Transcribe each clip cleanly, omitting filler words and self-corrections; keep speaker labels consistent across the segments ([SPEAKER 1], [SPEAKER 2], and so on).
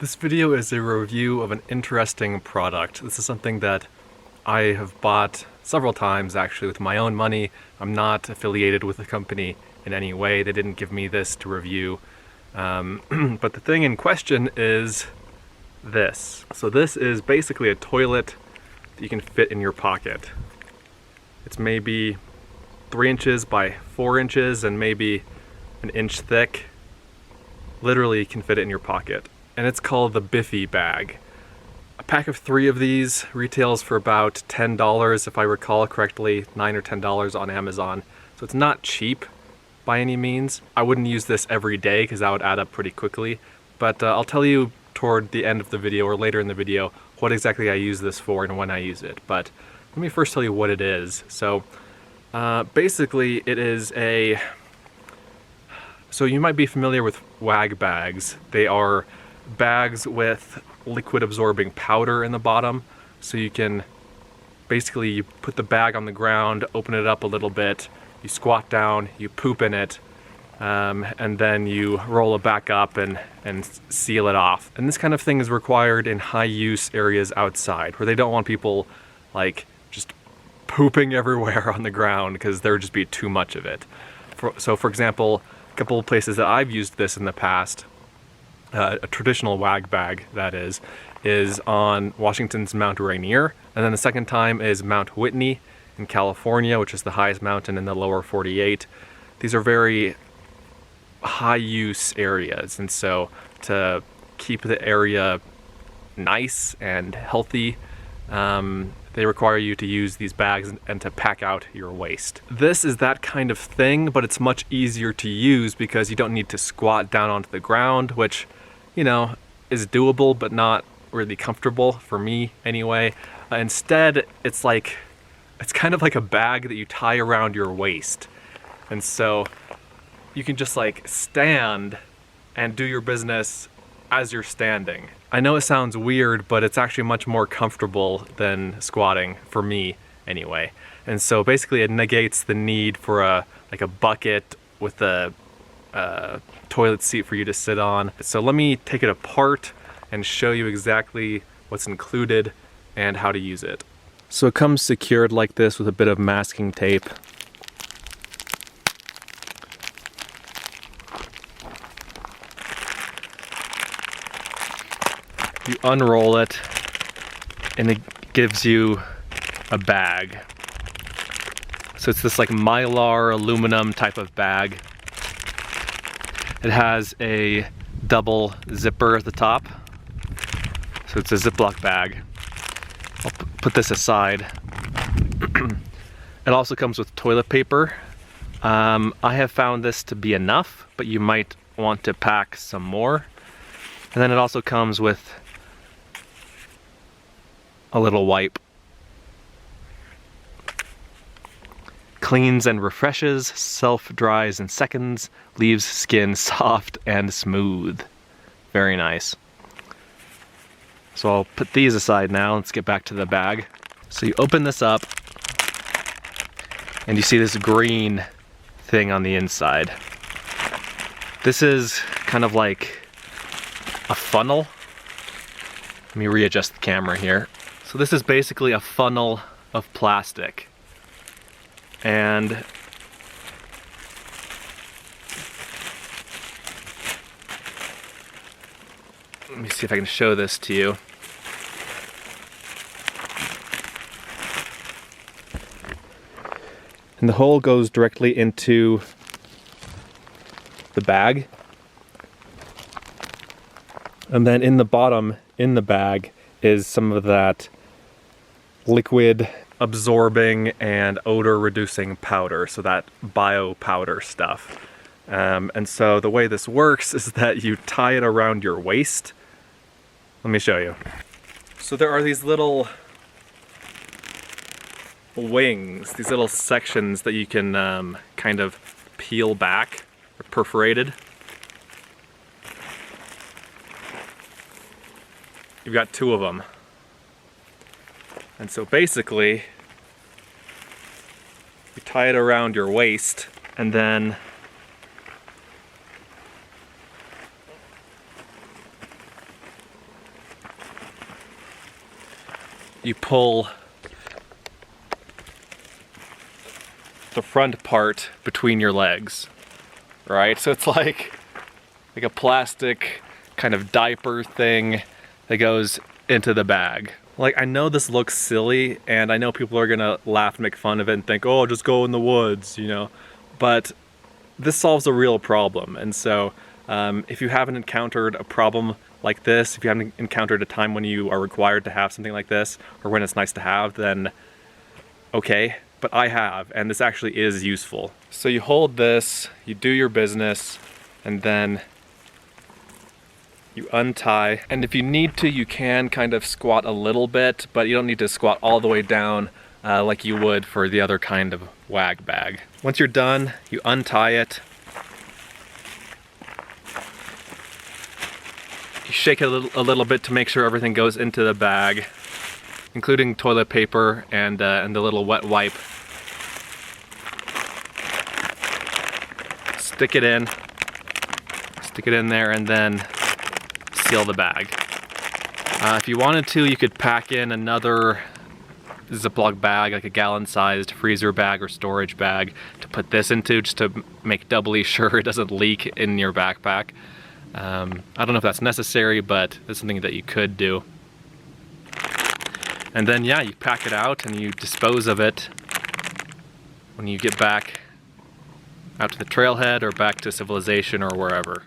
[SPEAKER 1] This video is a review of an interesting product. This is something that I have bought several times actually with my own money. I'm not affiliated with the company in any way. They didn't give me this to review. But the thing in question is this. So this is basically a toilet that you can fit in your pocket. It's maybe 3 inches by 4 inches and maybe an inch thick. Literally you can fit it in your pocket. And it's called the Biffy bag. A pack of 3 of these retails for about $10 if I recall correctly, $9 or $10 on Amazon. So it's not cheap by any means. I wouldn't use this every day because that would add up pretty quickly. But I'll tell you toward the end of the video or later in the video what exactly I use this for and when I use it. But let me first tell you what it is. So basically it is a... So you might be familiar with wag bags. They are bags with liquid absorbing powder in the bottom, so you can basically you put the bag on the ground, open it up a little bit, you squat down, you poop in it, and then you roll it back up and seal it off. And this kind of thing is required in high use areas outside where they don't want people like just pooping everywhere on the ground because there would just be too much of it. So for example, a couple of places that I've used this in the past, a traditional wag bag, that is on Washington's Mount Rainier, and then the second time is Mount Whitney in California, which is the highest mountain in the lower 48. These are very high use areas, and so to keep the area nice and healthy, they require you to use these bags and to pack out your waste. This is that kind of thing, but it's much easier to use because you don't need to squat down onto the ground, which, you know, is doable but not really comfortable for me anyway. Instead, it's kind of like a bag that you tie around your waist. And so you can just like stand and do your business as you're standing. I know it sounds weird, but it's actually much more comfortable than squatting, for me anyway. And so basically it negates the need for a bucket with a toilet seat for you to sit on. So let me take it apart and show you exactly what's included and how to use it. So it comes secured like this with a bit of masking tape. You unroll it and it gives you a bag. So it's this like mylar aluminum type of bag. It has a double zipper at the top. So it's a Ziploc bag. I'll put this aside. It also comes with toilet paper. I have found this to be enough, but you might want to pack some more. And then it also comes with a little wipe. Cleans and refreshes, self-dries in seconds, leaves skin soft and smooth. Very nice. So I'll put these aside now. Let's get back to the bag. So you open this up and you see this green thing on the inside. This is kind of like a funnel. Let me readjust the camera here. So this is basically a funnel of plastic. And let me see if I can show this to you. And the hole goes directly into the bag. And then in the bottom, in the bag, is some of that liquid absorbing and odor reducing powder, so that bio powder stuff. And so the way this works is that you tie it around your waist. Let me show you. So there are these little wings, these little sections that you can kind of peel back, or perforated. You've got 2 of them. And so basically, you tie it around your waist and then you pull the front part between your legs, right? So it's like a plastic kind of diaper thing that goes into the bag. Like, I know this looks silly, and I know people are gonna laugh and make fun of it and think, oh, just go in the woods, you know? But this solves a real problem. And so if you haven't encountered a problem like this, if you haven't encountered a time when you are required to have something like this, or when it's nice to have, then okay, but I have, and this actually is useful. So you hold this, you do your business, and then you untie. And if you need to, you can kind of squat a little bit, but you don't need to squat all the way down like you would for the other kind of wag bag. Once you're done, you untie it. You shake it a little bit to make sure everything goes into the bag, including toilet paper and the little wet wipe. Stick it in there, and then seal the bag. If you wanted to, you could pack in another Ziploc bag, like a gallon-sized freezer bag or storage bag, to put this into, just to make doubly sure it doesn't leak in your backpack. I don't know if that's necessary, but it's something that you could do. And then, yeah, you pack it out and you dispose of it when you get back out to the trailhead or back to civilization or wherever.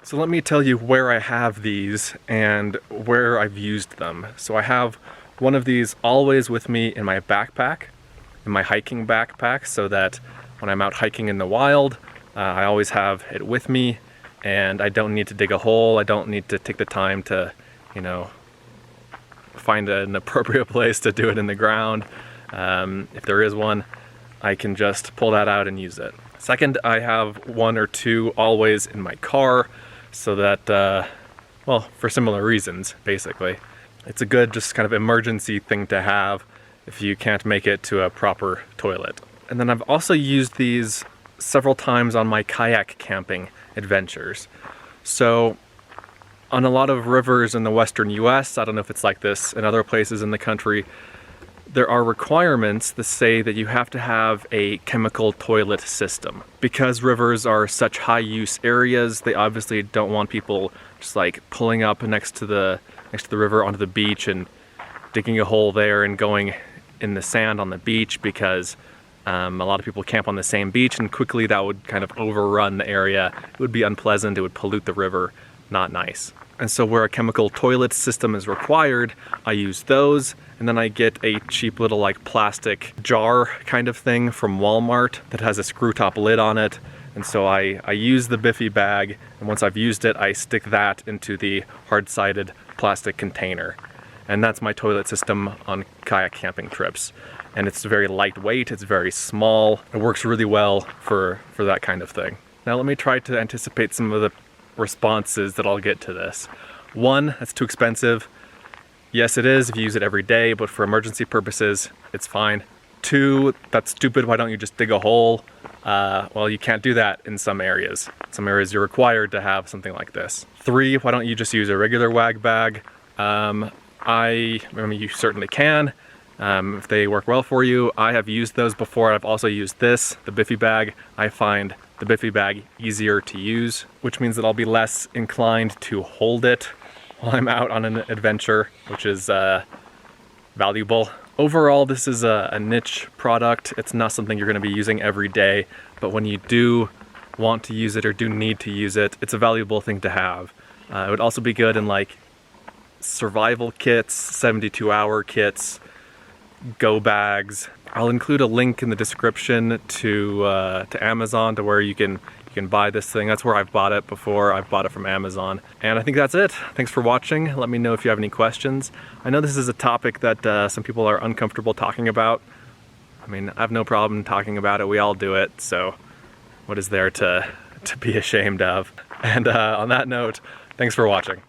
[SPEAKER 1] So let me tell you where I have these and where I've used them. So I have one of these always with me in my backpack, in my hiking backpack, so that when I'm out hiking in the wild, I always have it with me, and I don't need to dig a hole. I don't need to take the time to, you know, find an appropriate place to do it in the ground. If there is one, I can just pull that out and use it. Second, I have one or two always in my car, so that, well, for similar reasons, basically. It's a good just kind of emergency thing to have if you can't make it to a proper toilet. And then I've also used these several times on my kayak camping adventures. So on a lot of rivers in the western US, I don't know if it's like this in other places in the country, there are requirements that say that you have to have a chemical toilet system. Because rivers are such high use areas, they obviously don't want people just like pulling up next to the river onto the beach and digging a hole there and going in the sand on the beach, because a lot of people camp on the same beach, and quickly that would kind of overrun the area. It would be unpleasant, it would pollute the river, not nice. And so where a chemical toilet system is required, I use those, and then I get a cheap little like plastic jar kind of thing from Walmart that has a screw top lid on it. And so I use the Biffy bag, and once I've used it, I stick that into the hard-sided plastic container. And that's my toilet system on kayak camping trips. And it's very lightweight, it's very small, it works really well for that kind of thing. Now let me try to anticipate some of the responses that I'll get to this. One, that's too expensive. Yes, it is if you use it every day, but for emergency purposes, it's fine. Two, that's stupid, why don't you just dig a hole? Well, you can't do that in some areas. Some areas you're required to have something like this. Three, why don't you just use a regular wag bag? I mean, you certainly can, if they work well for you. I have used those before. I've also used this, the Biffy bag. I find the Biffy bag easier to use, which means that I'll be less inclined to hold it while I'm out on an adventure, which is valuable. Overall, this is a niche product. It's not something you're going to be using every day, but when you do want to use it or do need to use it, it's a valuable thing to have. It would also be good in like survival kits, 72-hour kits, go bags. I'll include a link in the description to Amazon, to where you can buy this thing. That's where I've bought it before. I've bought it from Amazon. And I think that's it. Thanks for watching. Let me know if you have any questions. I know this is a topic that some people are uncomfortable talking about. I mean, I have no problem talking about it. We all do it. So what is there to be ashamed of? And on that note, thanks for watching.